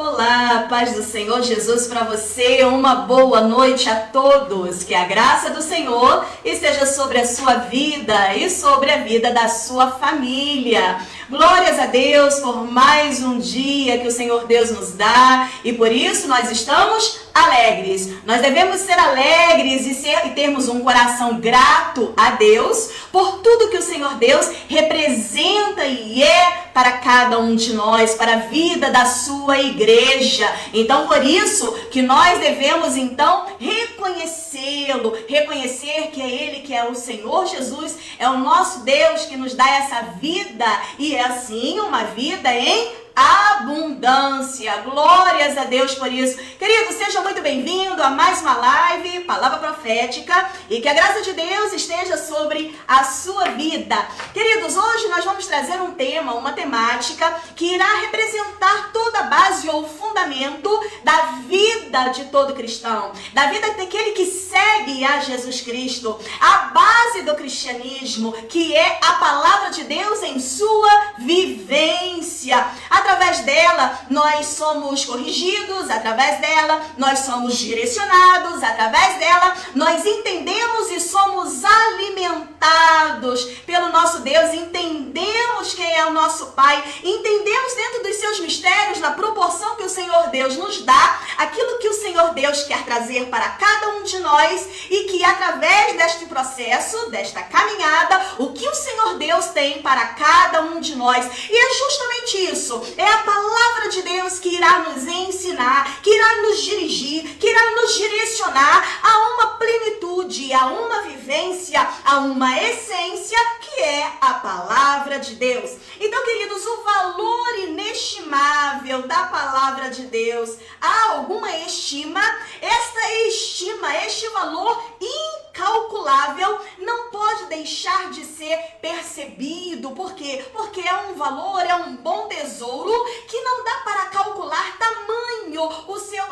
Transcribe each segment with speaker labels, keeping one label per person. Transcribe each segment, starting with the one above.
Speaker 1: Olá, paz do Senhor Jesus para você, uma boa noite a todos, que a graça do Senhor esteja sobre a sua vida e sobre a vida da sua família. Glórias a Deus por mais um dia que o Senhor Deus nos dá e por isso nós estamos alegres. Nós devemos ser alegres e termos um coração grato a Deus por tudo que o Senhor Deus representa e é para cada um de nós, para a vida da sua igreja. Então, por isso que nós devemos então reconhecê-lo, reconhecer que é Ele que é o Senhor Jesus, é o nosso Deus que nos dá essa vida e é assim uma vida em abundância. Glórias a Deus por isso. Querido, seja muito bem-vindo a mais uma live, Palavra Profética, e que a graça de Deus esteja sobre a sua vida. Queridos, hoje nós vamos trazer um tema, uma temática que irá representar toda a base ou fundamento da vida de todo cristão, da vida daquele que segue a Jesus Cristo, a base do cristianismo, que é a palavra de Deus em sua vivência. Através dela, nós somos corrigidos, através dela, nós somos direcionados, através dela, nós entendemos e somos alimentados pelo nosso Deus, entendemos quem é o nosso Pai, entendemos dentro dos seus mistérios, na proporção que o Senhor Deus nos dá, aquilo que o Senhor Deus quer trazer para cada um de nós e que através deste processo, desta caminhada, o que o Senhor Deus tem para cada um de nós. E é justamente isso. É a palavra de Deus que irá nos ensinar, que irá nos dirigir, que irá nos direcionar a uma plenitude, a uma vivência, a uma essência que é a palavra de Deus. Então, queridos, o valor inestimável da palavra de Deus, há alguma estima? Esta estima, este valor incalculável não pode deixar de ser percebido. Por quê? Porque é um valor, é um bom tesouro que não dá para calcular tamanho,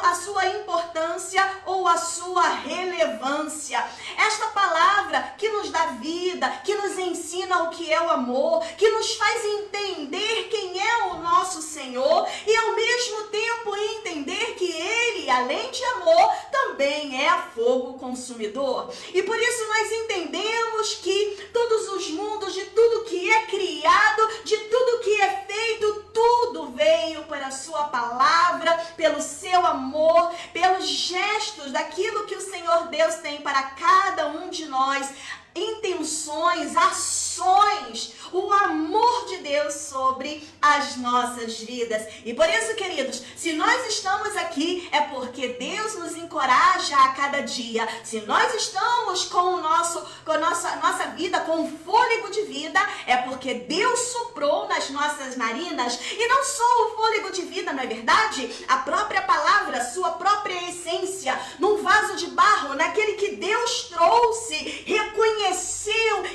Speaker 1: a sua importância ou a sua relevância. Esta palavra que nos dá vida, que nos ensina o que é o amor, que nos faz entender quem é o nosso Senhor e ao mesmo tempo entender que Ele, além de amor, também é fogo consumidor. E por isso nós entendemos que todos os mundos, de tudo que é criado, de tudo que é feito, tudo veio pela sua palavra, pelo seu amor, pelos gestos daquilo que o Senhor Deus tem para cada um de nós, intenções, ações, o amor de Deus sobre as nossas vidas. E por isso, queridos, se nós estamos aqui é porque Deus nos encoraja a cada dia. Se nós estamos com a nossa vida, com o fôlego de vida, é porque Deus soprou nas nossas narinas. E não só o fôlego de vida, não é verdade? A própria palavra, sua própria essência, num vaso de barro, naquele que Deus trouxe, reconheceu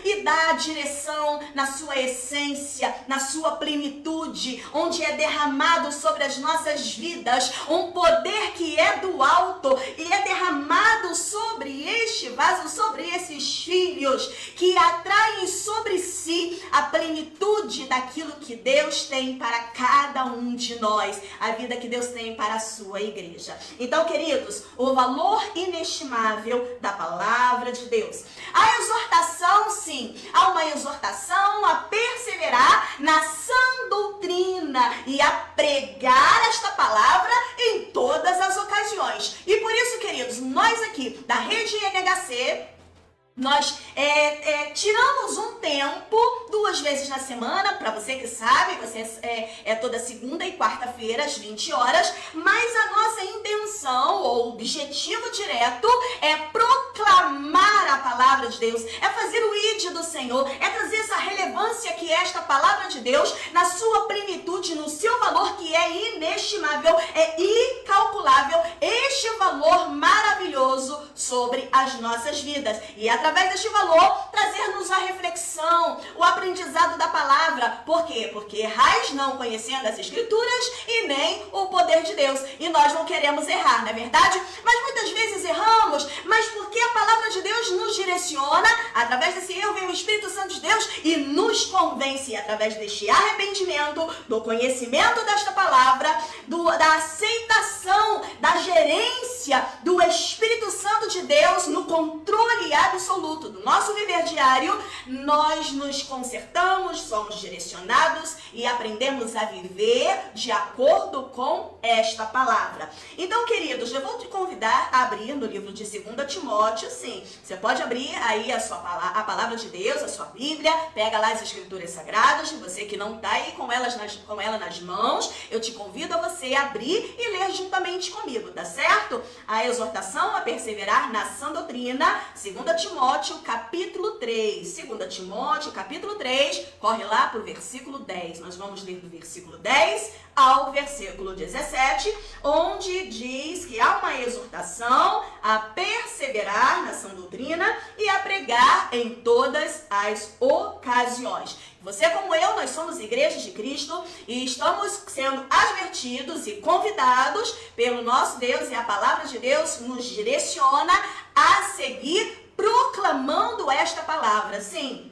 Speaker 1: e dá a direção na sua essência, na sua plenitude, onde é derramado sobre as nossas vidas um poder que é do alto e é derramado sobre este vaso, sobre esses filhos que atraem sobre si a plenitude daquilo que Deus tem para cada um de nós, a vida que Deus tem para a sua igreja. Então, queridos, o valor inestimável da palavra de Deus. A exortação, sim, há uma exortação a perseverar na sã doutrina e a pregar esta palavra em todas as ocasiões. E por isso, queridos, nós aqui da Rede NHC, nós tiramos um tempo, 2 vezes na semana, para você que sabe, é toda segunda e quarta-feira, às 20 horas, mas a nossa intenção, ou objetivo direto, é proclamar a palavra de Deus, é fazer o ide do Senhor, é trazer essa relevância que é esta palavra de Deus, na sua plenitude, no seu valor que é inestimável, é incalculável, este valor maravilhoso sobre as nossas vidas. E através deste valor, trazer-nos a reflexão, o aprendizado da palavra. Por quê? Porque errais não conhecendo as Escrituras e nem o poder de Deus. E nós não queremos errar, não é verdade? Mas muitas vezes erramos, mas porque a palavra de Deus nos direciona, através desse erro vem o Espírito Santo de Deus e nos convence, através deste arrependimento, do conhecimento desta palavra, da aceitação, da gerência do Espírito Santo de Deus no controle absoluto do nosso viver diário, nós nos consertamos, somos direcionados e aprendemos a viver de acordo com esta palavra. Então, queridos, eu vou te convidar a abrir no livro de 2 Timóteo, sim, você pode abrir aí a palavra de Deus, a sua Bíblia, pega lá as Escrituras Sagradas, você que não está aí com ela nas mãos, eu te convido a você abrir e ler juntamente comigo, tá certo? A exortação a perseverar na sã doutrina, 2 Timóteo, capítulo 3. 2 Timóteo, capítulo 3, corre lá para o versículo 10. Nós vamos ler do versículo 10 ao versículo 17, onde diz que há uma exortação a perseverar na sã doutrina e a pregar em todas as ocasiões. Você, como eu, nós somos igrejas de Cristo e estamos sendo advertidos e convidados pelo nosso Deus, e a palavra de Deus nos direciona a seguir proclamando esta palavra. Sim,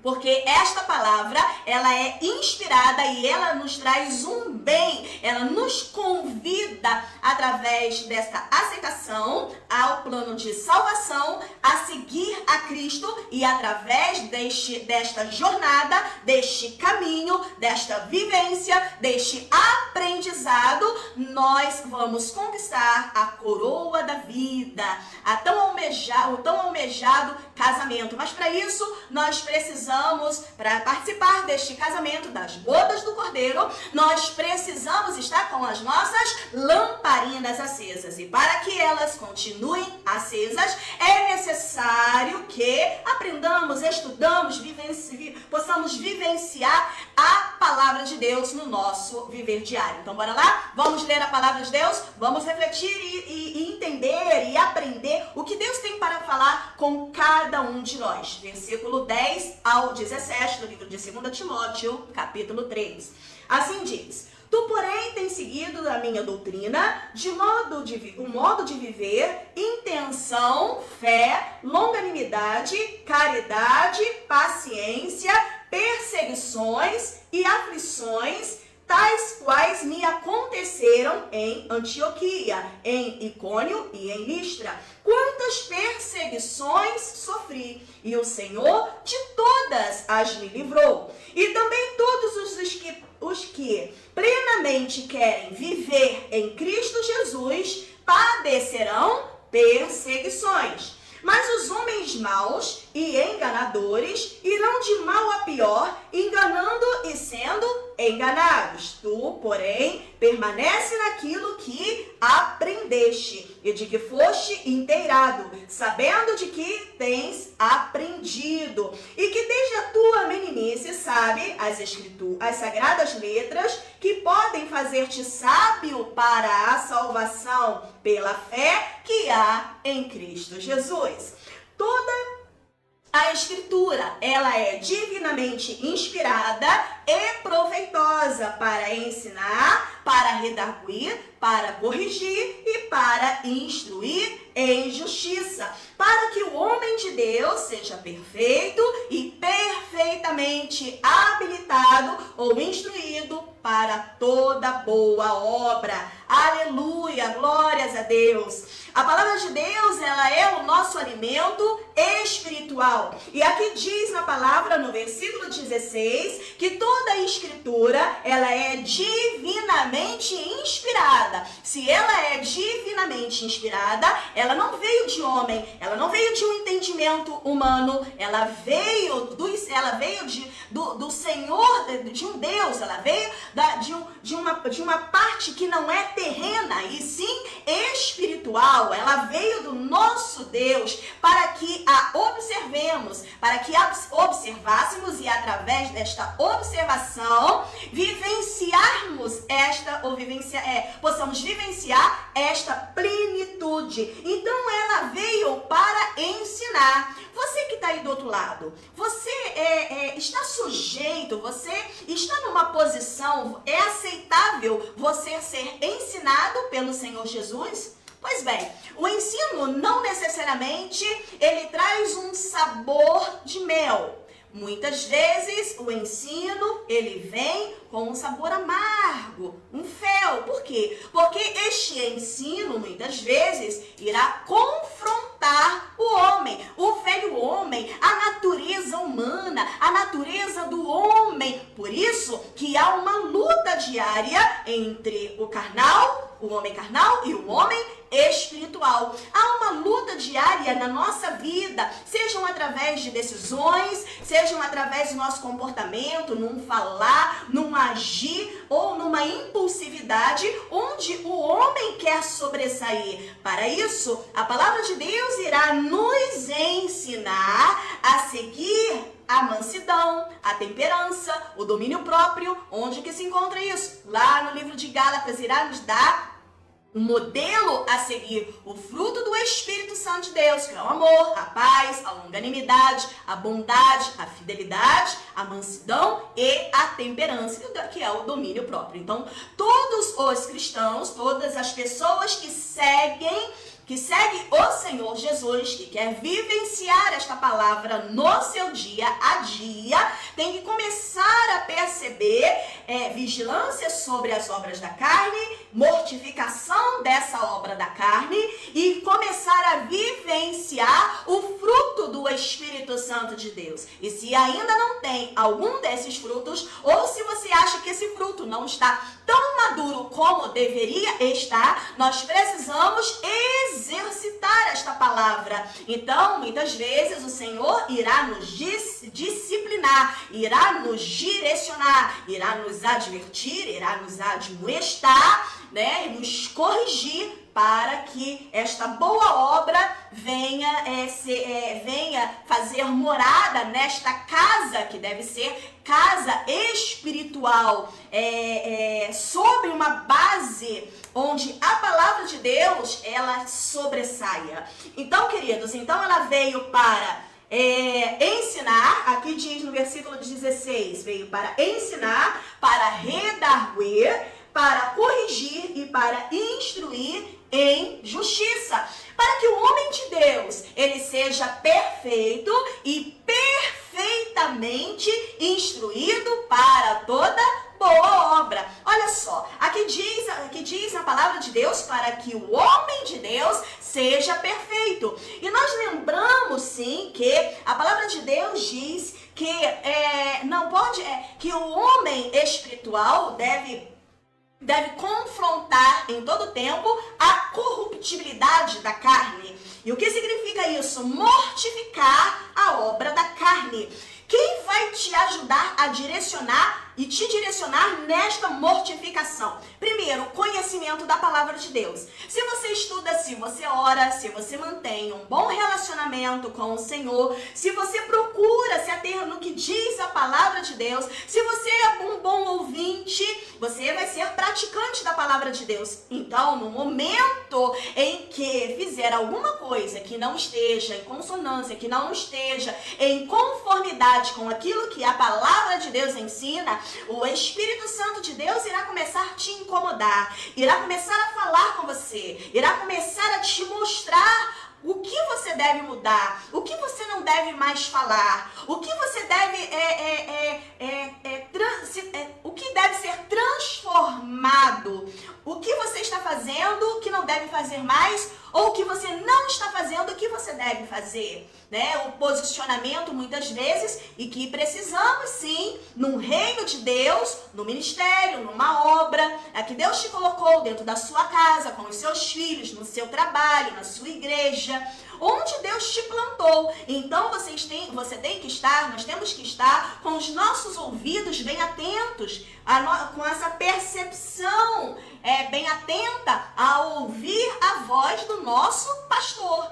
Speaker 1: porque esta palavra, ela é inspirada e ela nos traz um bem, ela nos convida, através desta aceitação ao plano de salvação, a seguir a Cristo, e através desta jornada, deste caminho, desta vivência, deste aprendizado, nós vamos conquistar a coroa da vida, o tão almejado casamento. Mas para isso, nós precisamos, para participar deste casamento, das bodas do Cordeiro, nós precisamos estar com as nossas lamparinas acesas. E para que elas continuem acesas, é necessário que aprendamos, estudamos, possamos vivenciar a palavra de Deus no nosso viver diário. Então, bora lá? Vamos ler a palavra de Deus? Vamos refletir e entender e aprender o que Deus tem para falar com cada um de nós. Versículo 10 ao 17 do livro de 2 Timóteo, capítulo 3. Assim diz: Tu, porém, tens seguido a minha doutrina, o modo de viver, intenção, fé, longanimidade, caridade, paciência, perseguições e aflições, tais quais me aconteceram em Antioquia, em Icônio e em Listra. Quantas perseguições sofri, e o Senhor de todas as me livrou. E também todos os que plenamente querem viver em Cristo Jesus padecerão perseguições. Mas os homens maus e enganadores irão de mal a pior, enganando e sendo enganados. Tu, porém, permanece naquilo que aprendeste e de que foste inteirado, sabendo de que tens aprendido, e que desde a tua meninice sabe as sagradas letras, que podem fazer-te sábio para a salvação pela fé que há em Cristo Jesus. Toda a Escritura, ela é divinamente inspirada e proveitosa para ensinar, para redarguir, para corrigir e para instruir em justiça, para que o homem de Deus seja perfeito e perfeitamente habilitado ou instruído para toda boa obra. Aleluia, glórias a Deus. A palavra de Deus, ela é o nosso alimento espiritual. E aqui diz na palavra, no versículo 16, que toda a Escritura, ela é divinamente inspirada. Se ela é divinamente inspirada, ela não veio de homem, ela não veio de um entendimento humano, ela veio do Senhor, de um Deus, ela veio de uma parte que não é terrena, e sim espiritual. Ela veio do nosso Deus para que a observemos, para que observássemos, e através desta observação vivenciarmos possamos vivenciar esta plenitude. Então ela veio para ensinar. Você que está aí do outro lado, você está sujeito, você está numa posição, é aceitável você ser ensinado pelo Senhor Jesus? Pois bem, o ensino não necessariamente ele traz um sabor de mel. Muitas vezes o ensino ele vem com um sabor amargo, um fel. Por quê? Porque este ensino muitas vezes irá confrontar o homem, o velho homem, a natureza humana, a natureza do homem. Por isso que há uma luta diária entre o homem carnal e o homem espiritual. Há uma luta diária na nossa vida, sejam através de decisões, sejam através do nosso comportamento, num falar, num agir ou numa impulsividade, onde o homem quer sobressair. Para isso, a palavra de Deus irá nos ensinar a seguir a mansidão, a temperança, o domínio próprio. Onde que se encontra isso? Lá no livro de Gálatas irá nos dar um modelo a seguir, o fruto do Espírito Santo de Deus, que é o amor, a paz, a longanimidade, a bondade, a fidelidade, a mansidão e a temperança, que é o domínio próprio. Então, todos os cristãos, todas as pessoas que seguem o Senhor Jesus, que quer vivenciar esta palavra no seu dia a dia, tem que começar a perceber vigilância sobre as obras da carne, mortificação dessa obra da carne e começar a vivenciar o fruto do Espírito Santo de Deus. E se ainda não tem algum desses frutos, ou se você acha que esse fruto não está tão maduro como deveria estar, nós precisamos exercitar esta palavra. Então, muitas vezes o Senhor irá nos disciplinar, irá nos direcionar, irá nos advertir, irá nos admoestar, né, e nos corrigir para que esta boa obra venha fazer morada nesta casa, que deve ser casa espiritual, sobre uma base onde a palavra de Deus, ela sobressaia. Então, queridos, ela veio para ensinar, aqui diz no versículo 16, veio para ensinar, para redarguir, para corrigir e para instruir em justiça, para que o homem de Deus, ele seja perfeito e perfeitamente instruído para toda boa obra. Olha só, aqui diz a palavra de Deus para que o homem de Deus seja perfeito. E nós lembramos sim que a palavra de Deus diz que que o homem espiritual deve confrontar em todo tempo a corruptibilidade da carne. E o que significa isso? Mortificar a obra da carne. Quem vai te ajudar a direcionar e te direcionar nesta mortificação? Primeiro, o conhecimento da palavra de Deus. Se você estuda, se você ora, se você mantém um bom relacionamento com o Senhor, se você procura se ater no que diz a palavra de Deus, se você é um bom ouvinte, você vai ser praticante da palavra de Deus. Então, no momento em que fizer alguma coisa que não esteja em consonância, que não esteja em conformidade com aquilo que a palavra de Deus ensina, o Espírito Santo de Deus irá começar a te incomodar, irá começar a falar com você, irá começar a te mostrar o que você deve mudar, o que você não deve mais falar, o que você deve o que deve ser transformado, o que você está fazendo que não deve fazer mais, ou o que você não está fazendo que você deve fazer, né? O posicionamento muitas vezes, e que precisamos sim, num reino de Deus, no ministério, numa obra, que Deus te colocou dentro da sua casa, com os seus filhos, no seu trabalho, na sua igreja, onde Deus te plantou. Então nós temos que estar com os nossos ouvidos bem atentos, com essa percepção bem atenta a ouvir a voz do nosso pastor.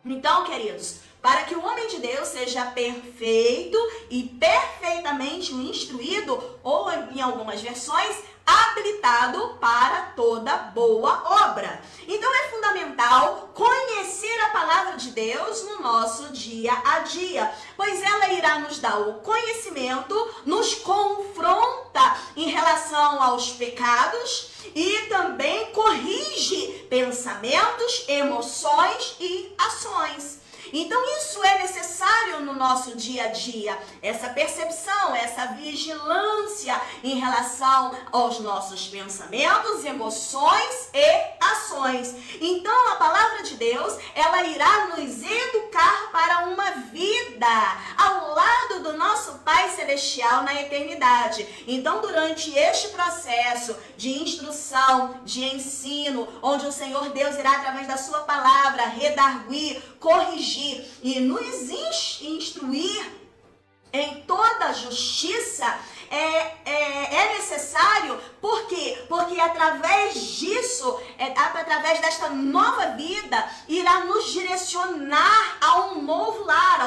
Speaker 1: Então, queridos, para que o homem de Deus seja perfeito e perfeitamente instruído, ou em algumas versões, habilitado para toda boa obra. Então é fundamental conhecer a palavra de Deus no nosso dia a dia, pois ela irá nos dar o conhecimento, nos confronta em relação aos pecados e também corrige pensamentos, emoções e ações. Então isso é necessário no nosso dia a dia, essa percepção, essa vigilância em relação aos nossos pensamentos, emoções e ações. Então a palavra de Deus, ela irá nos educar para uma vida ao lado do nosso Pai Celestial na eternidade. Então durante este processo de instrução, de ensino, onde o Senhor Deus irá através da sua palavra redarguir, corrigir e nos instruir em toda a justiça, é necessário. Por quê? Porque através disso, através desta nova vida, irá nos direcionar a um novo lar,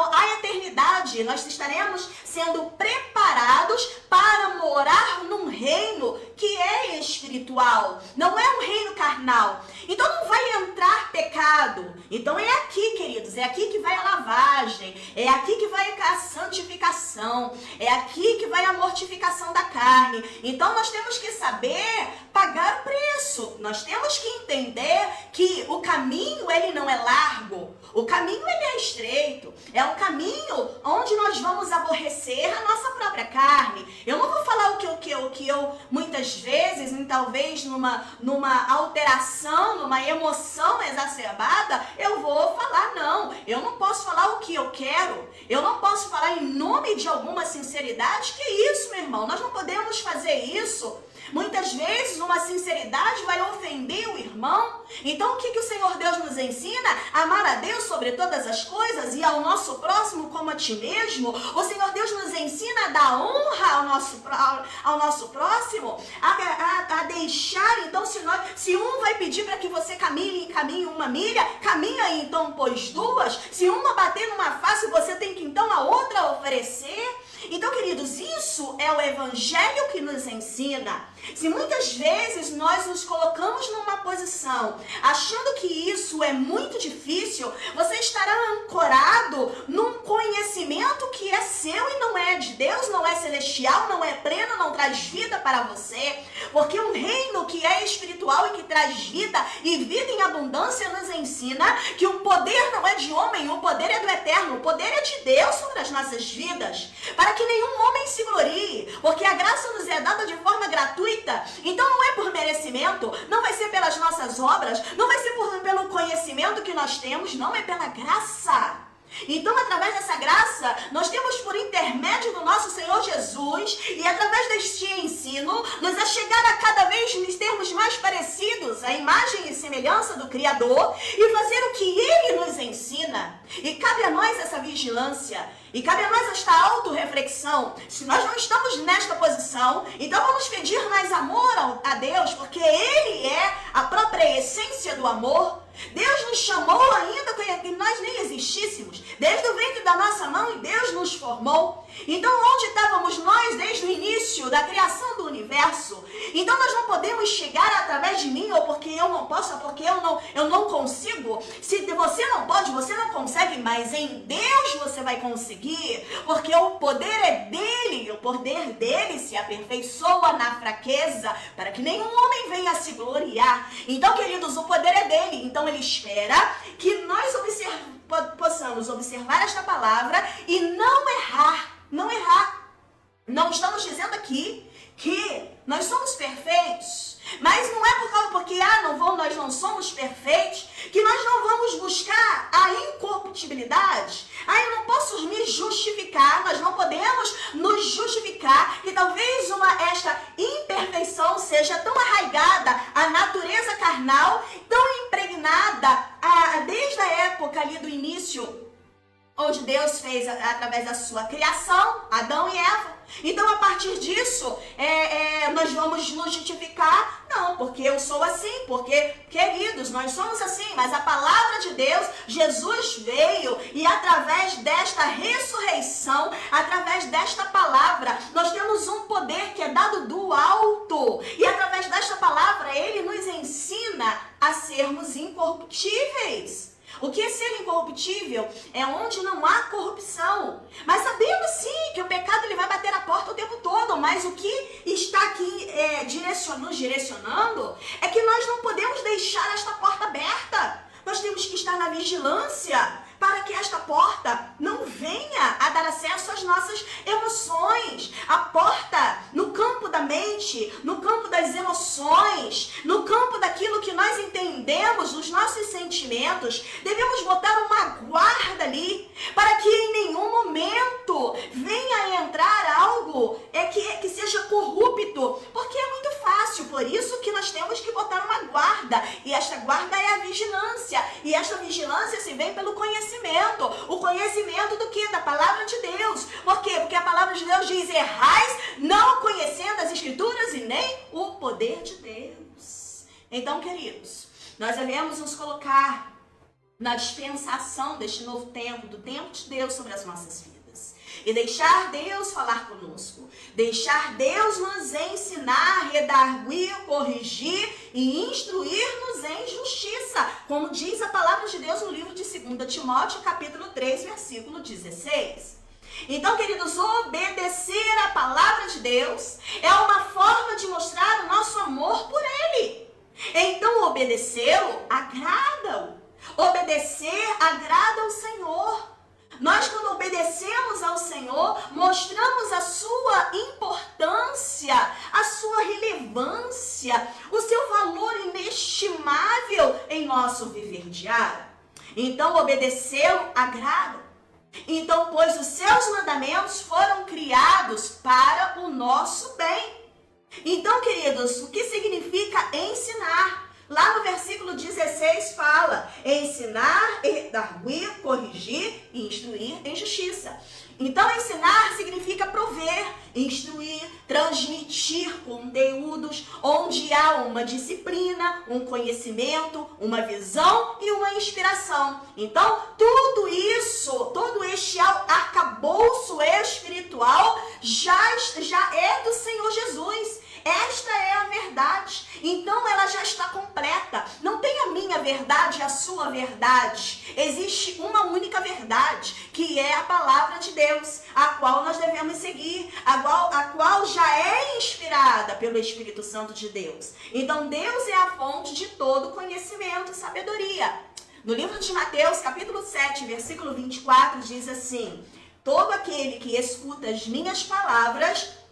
Speaker 1: à eternidade. Nós estaremos sendo preparados para morar num reino que é espiritual, não é um reino carnal. Então não vai entrar pecado. Então é aqui, queridos, é aqui que vai a lavagem, é aqui que vai a santificação, é aqui que vai a mortificação da carne. Então nós temos que saber pagar o preço. Nós temos que entender que o caminho, ele não é largo. O caminho, ele é estreito. É um caminho onde nós vamos aborrecer a nossa própria carne. Eu não vou falar o que eu muitas vezes, talvez numa alteração, numa emoção exacerbada, eu vou falar, não. Eu não posso falar o que eu quero. Eu não posso falar em nome de alguma sinceridade. Que isso, meu irmão? Nós não podemos fazer isso. Muitas vezes uma sinceridade vai ofender o irmão. Então o que o Senhor Deus nos ensina? Amar a Deus sobre todas as coisas e ao nosso próximo como a ti mesmo. O Senhor Deus nos ensina a dar honra ao nosso próximo, a deixar. Então se um vai pedir para que você caminhe uma milha, caminha então pois duas. Se uma bater numa face, você tem que então a outra oferecer. Então, queridos, isso é o Evangelho que nos ensina. Se muitas vezes nós nos colocamos numa posição achando que isso é muito difícil, você estará ancorado num conhecimento que é seu e não é de Deus, não é celestial, não é pleno, não traz vida para você. Porque um reino que é espiritual e que traz vida e vida em abundância nos ensina que o poder não é de homem, o poder é do eterno, o poder é de Deus sobre as nossas vidas. Para que nenhum homem se glorie, porque a graça nos é dada de forma gratuita. Então não é por merecimento, não vai ser pelas nossas obras, não vai ser pelo conhecimento que nós temos, não, é pela graça. Então, através dessa graça, nós temos por intermédio do nosso Senhor Jesus e através deste ensino, nos achegar a cada vez nos termos mais parecidos à imagem e semelhança do Criador e fazer o que Ele nos ensina. E cabe a nós essa vigilância, e cabe a nós esta autorreflexão. Se nós não estamos nesta posição, então vamos pedir mais amor a Deus, porque Ele é a própria essência do amor. Deus nos chamou ainda que nós nem existíssemos. Desde o ventre da nossa mãe, Deus nos formou. Então, onde estávamos nós desde o início da criação do universo? Então, nós não podemos chegar através de mim, ou porque eu não posso, ou porque eu não consigo. Se você não pode, você não consegue, mas em Deus você vai conseguir, porque o poder é dele, o poder dele se aperfeiçoa na fraqueza, para que nenhum homem venha se gloriar. Então, queridos, o poder é dele. Então, ele espera que nós possamos observar esta palavra e não errar. Não errar. Não estamos dizendo aqui que nós somos perfeitos, mas não é porque nós não somos perfeitos que nós não vamos buscar a incorruptibilidade. Eu não posso me justificar, nós não podemos nos justificar que talvez esta imperfeição seja tão arraigada à natureza carnal, tão impregnada desde a época ali do início onde Deus fez através da sua criação, Adão e Eva. Então, a partir disso, nós vamos nos justificar? Não, porque eu sou assim, porque, queridos, nós somos assim, mas a palavra de Deus, Jesus veio e através desta ressurreição, através desta palavra, nós temos um poder que é dado do alto. E através desta palavra, Ele nos ensina a sermos incorruptíveis. O que é ser incorruptível? É onde não há corrupção. Mas sabendo sim que o pecado ele vai bater a porta o tempo todo. Mas o que está aqui nos direcionando é que nós não podemos deixar esta porta aberta. Nós temos que estar na vigilância para que esta porta não venha a dar acesso às nossas emoções. A porta no campo da mente, no campo das emoções, no campo daquilo que nós entendemos, dos nossos sentimentos, devemos botar uma guarda ali, para que em nenhum momento venha a entrar algo que seja corrupto, porque é muito fácil, por isso que nós temos que botar uma guarda, e esta guarda é a vigilância, e esta vigilância se vem pelo conhecimento. O conhecimento do que? Da palavra de Deus. Por quê? Porque a palavra de Deus diz: errais não conhecendo as escrituras e nem o poder de Deus. Então, queridos, nós devemos nos colocar na dispensação deste novo tempo, do tempo de Deus sobre as nossas vidas. E deixar Deus falar conosco. Deixar Deus nos ensinar, redarguir, corrigir e instruir-nos em justiça. Como diz a palavra de Deus no livro de 2 Timóteo, capítulo 3, versículo 16. Então, queridos, obedecer a palavra de Deus é uma forma de mostrar o nosso amor por Ele. Então, obedecê-lo agrada-o. Obedecer agrada ao Senhor. Nós, quando obedecemos ao Senhor, mostramos a sua importância, a sua relevância, o seu valor inestimável em nosso viver diário. Então, obedecê-lo agrada. Então, pois os seus mandamentos foram criados para o nosso bem. Então, queridos, o que significa ensinar? Lá no versículo 16 fala: ensinar, redarguir, corrigir e instruir em justiça. Então, ensinar significa prover, instruir, transmitir conteúdos onde há uma disciplina, um conhecimento, uma visão e uma inspiração. Então, tudo isso, todo este arcabouço espiritual já é do Senhor Jesus. Esta é a verdade. Então ela já está completa. Não tem a minha verdade e a sua verdade. Existe uma única verdade, que é a palavra de Deus, a qual nós devemos seguir, a qual já é inspirada pelo Espírito Santo de Deus. Então Deus é a fonte de todo conhecimento e sabedoria. No livro de Mateus, capítulo 7, versículo 24, diz assim: todo aquele que escuta as minhas palavras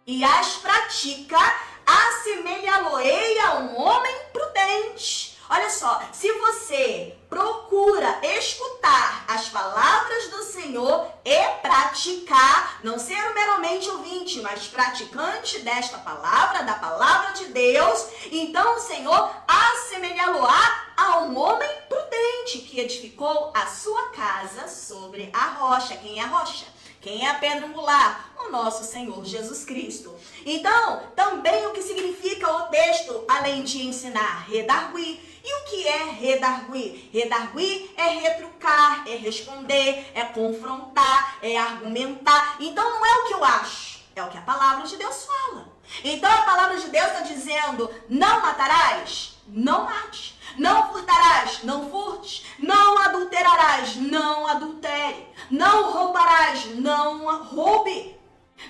Speaker 1: e as pratica, assemelhá-lo-ei a um homem prudente. Olha só, se você procura escutar as palavras do Senhor e praticar, não ser meramente ouvinte, mas praticante desta palavra, da palavra de Deus, então o Senhor assemelhá-lo-á a um homem prudente que edificou a sua casa sobre a rocha. Quem é a rocha? Quem é a pedra angular? O nosso Senhor Jesus Cristo. Então, também o que significa o texto, além de ensinar, redarguir. E o que é redarguir? Redarguir é retrucar, é responder, é confrontar, é argumentar. Então, não é o que eu acho, é o que a palavra de Deus fala. Então, a palavra de Deus está dizendo: não matarás, não mate. Não furtarás, não furtes. Não adulterarás, não adultere. Não roubarás, não roube.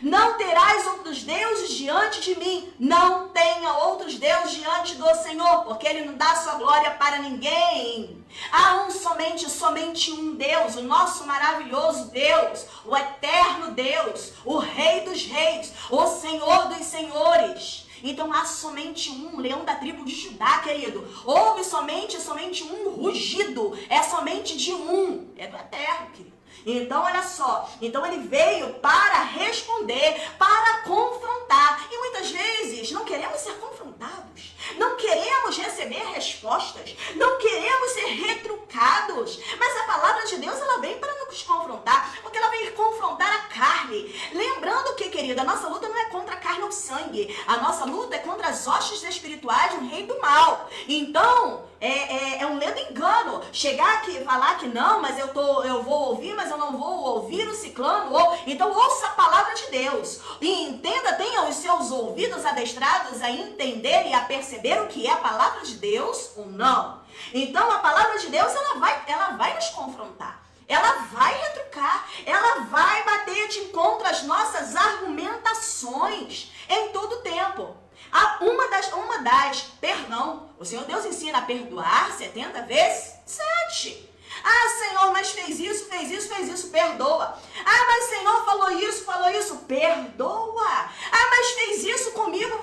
Speaker 1: Não terás outros deuses diante de mim. Não tenha outros deuses diante do Senhor, porque Ele não dá sua glória para ninguém. Há somente um Deus, o nosso maravilhoso Deus, o eterno Deus, o Rei dos reis, o Senhor dos senhores. Então há somente um, leão da tribo de Judá, querido. Houve somente um rugido. É somente de um. É do eterno, querido. Então, olha só. Então ele veio para responder, para confrontar. E muitas vezes não queremos ser confrontados. Não queremos receber respostas. Não queremos ser retrucados. Mas a palavra de Deus, ela vem para nos querido, a nossa luta não é contra a carne ou sangue. A nossa luta é contra as hostes espirituais do reino do mal. Então, é um ledo engano. Chegar aqui e falar que não, mas eu vou ouvir, mas eu não vou ouvir o ciclano. Então, ouça a palavra de Deus. E entenda, tenha os seus ouvidos adestrados a entender e a perceber o que é a palavra de Deus ou não. Então, a palavra de Deus, ela vai nos confrontar. Ela vai retrucar, ela vai bater de encontro às nossas argumentações em todo tempo. Perdão, o Senhor Deus ensina a perdoar 70 vezes 7. Ah, Senhor, mas fez isso, perdoa. Ah, mas Senhor falou isso, perdoa. Ah, mas fez isso comigo,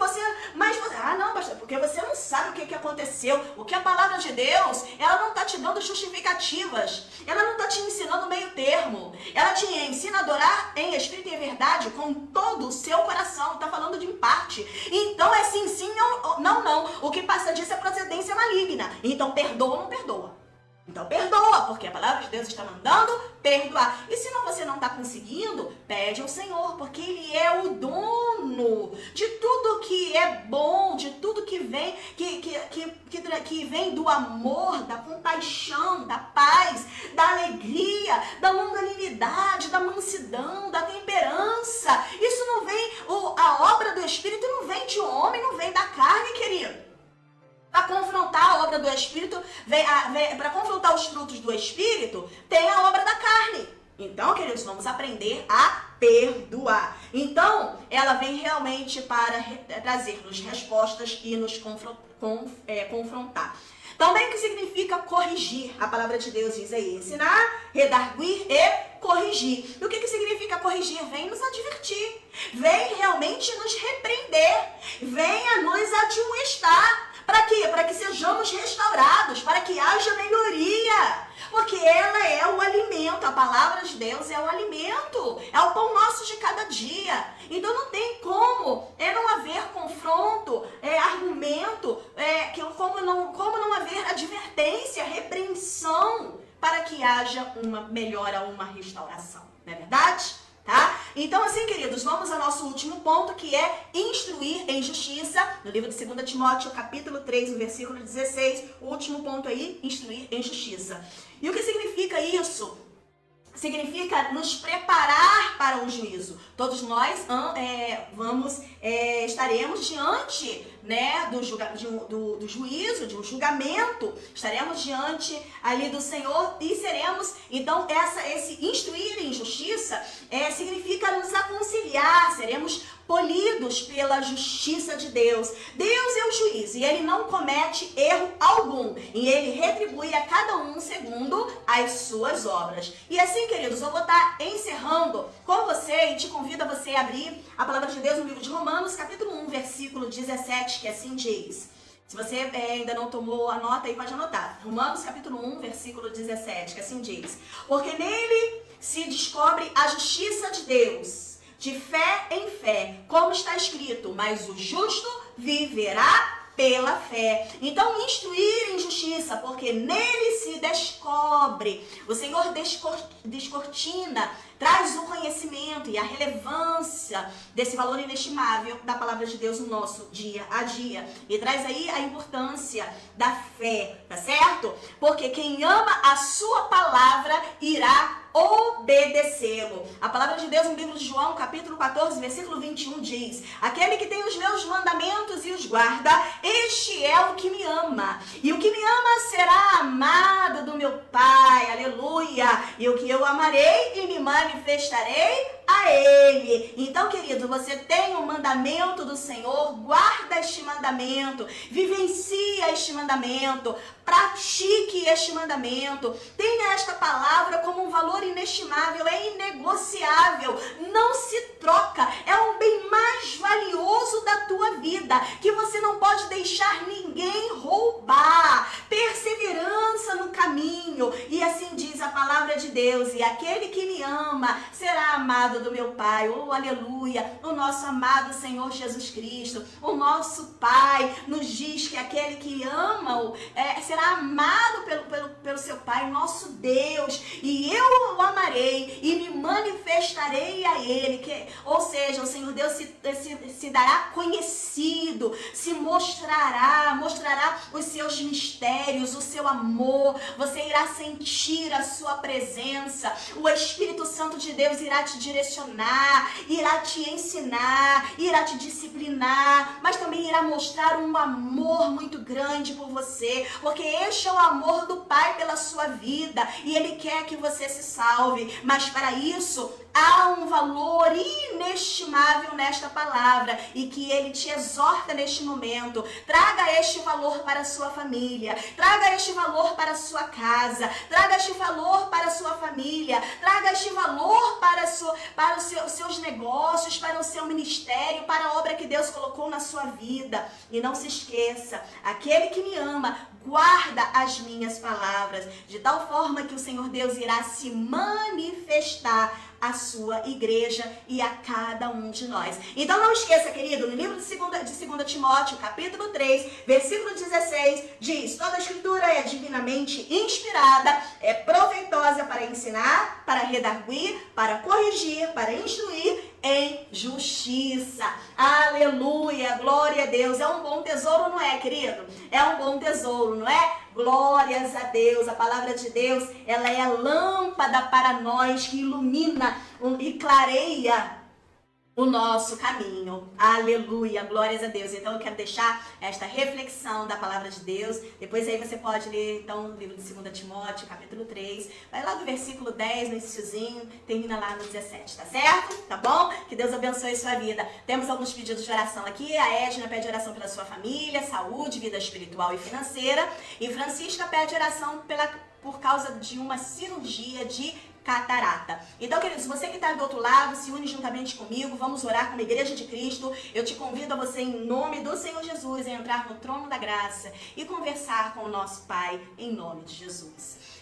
Speaker 1: Ah, não, pastor, porque você não sabe o que aconteceu. O que a palavra de Deus, ela não está te dando justificativas. Ela não está te ensinando meio termo. Ela te ensina a adorar em espírito e em verdade com todo o seu coração. Está falando de em parte. Então é sim, ou não. O que passa disso é procedência maligna. Então perdoa ou não perdoa. Então perdoa, porque a palavra de Deus está mandando perdoar. E se você não está conseguindo, pede ao Senhor, porque Ele é o dono de tudo que é bom, de tudo que vem, que vem do amor, da compaixão, da paz, da alegria, da longanimidade, da mansidão, da temperança. Isso não vem, a obra do Espírito não vem de homem, não vem da carne, querido. Para confrontar a obra do Espírito, para confrontar os frutos do Espírito, tem a obra da carne. Então, queridos, vamos aprender a perdoar. Então, ela vem realmente para trazer-nos respostas e nos confrontar. Também o que significa corrigir? A palavra de Deus diz aí, ensinar, redarguir e corrigir. E o que significa corrigir? Vem nos advertir, vem realmente nos repreender, venha nos admoestar. Para quê? Para que sejamos restaurados, para que haja melhoria. Porque ela é o alimento, a palavra de Deus é o alimento, é o pão nosso de cada dia. Então não tem como não haver confronto, argumento, como não haver advertência, repreensão, para que haja uma melhora, uma restauração. Não é verdade? Tá? Então, assim, queridos, vamos ao nosso último ponto, que é instruir em justiça. No livro de 2 Timóteo, capítulo 3, no versículo 16, o último ponto aí, instruir em justiça. E o que significa isso? Significa nos preparar para o juízo. Todos nós estaremos diante, né, do juízo, de um julgamento. Estaremos diante ali do Senhor e seremos, então, esse instruir em justiça significa nos aconselhar, seremos polidos pela justiça de Deus. Deus é o juiz e Ele não comete erro algum. E Ele retribui a cada um segundo as suas obras. E assim, queridos, eu vou estar encerrando com você e te convido a você abrir a palavra de Deus no livro de Romanos, capítulo 1, versículo 17, que assim diz. Se você ainda não tomou a nota aí, pode anotar. Romanos, capítulo 1, versículo 17, que assim diz. Porque nele se descobre a justiça de Deus, de fé em fé, como está escrito, mas o justo viverá pela fé. Então, instruir em justiça, porque nele se descobre. O Senhor descortina, traz o conhecimento e a relevância desse valor inestimável da palavra de Deus no nosso dia a dia. E traz aí a importância da fé, tá certo? Porque quem ama a sua palavra irá obedecê-lo. A palavra de Deus no livro de João, capítulo 14, versículo 21 diz: aquele que tem os meus mandamentos e os guarda, este é o que me ama. E o que me ama será amado do meu Pai. Aleluia. E o que eu amarei e me manifestarei a Ele. Então, querido, você tem o mandamento do Senhor, guarda este mandamento, vivencia este mandamento, pratique este mandamento, tenha esta palavra como um valor inestimável, é inegociável, não se troca, é um bem mais valioso da tua vida, que você não pode deixar ninguém roubar. Perseverança no caminho, e assim diz a palavra de Deus, e aquele que me ama será amado do meu Pai. Oh, aleluia, o nosso amado Senhor Jesus Cristo, o nosso Pai nos diz que aquele que ama será amado pelo seu Pai, nosso Deus, e eu o amarei e me manifestarei a ele. Ou seja, o Senhor Deus se dará conhecido, se mostrará os seus mistérios, o seu amor. Você irá sentir a sua presença. O Espírito Santo de Deus irá te direcionar, irá te ensinar, irá te disciplinar, mas também irá mostrar um amor muito grande por você, porque este é o amor do Pai pela sua vida e Ele quer que você se salve. Mas para isso há um valor inestimável nesta palavra e que Ele te exorta neste momento. Traga este valor para a sua família, traga este valor para a sua casa, traga este valor para a sua família, traga este valor para os seus negócios, para o seu ministério, para a obra que Deus colocou na sua vida. E não se esqueça, aquele que me ama guarda as minhas palavras, de tal forma que o Senhor Deus irá se manifestar à sua igreja e a cada um de nós. Então não esqueça, querido, no livro de 2 Timóteo, capítulo 3, versículo 16, diz: toda a escritura é divinamente inspirada, é proveitosa para ensinar, para redarguir, para corrigir, para instruir em justiça. Aleluia, glória a Deus. É um bom tesouro, não é, querido? É um bom tesouro, não é? Glórias a Deus. A palavra de Deus, ela é a lâmpada para nós que ilumina e clareia o nosso caminho. Aleluia, glórias a Deus. Então eu quero deixar esta reflexão da palavra de Deus. Depois aí você pode ler então o livro de 2 Timóteo, capítulo 3. Vai lá do versículo 10 no iniciozinho, termina lá no 17, tá certo? Tá bom? Que Deus abençoe sua vida. Temos alguns pedidos de oração aqui. A Edna pede oração pela sua família, saúde, vida espiritual e financeira. E Francisca pede oração por causa de uma cirurgia de catarata. Então, queridos, você que está do outro lado, se une juntamente comigo, vamos orar como Igreja de Cristo. Eu te convido a você, em nome do Senhor Jesus, a entrar no trono da graça e conversar com o nosso Pai, em nome de Jesus.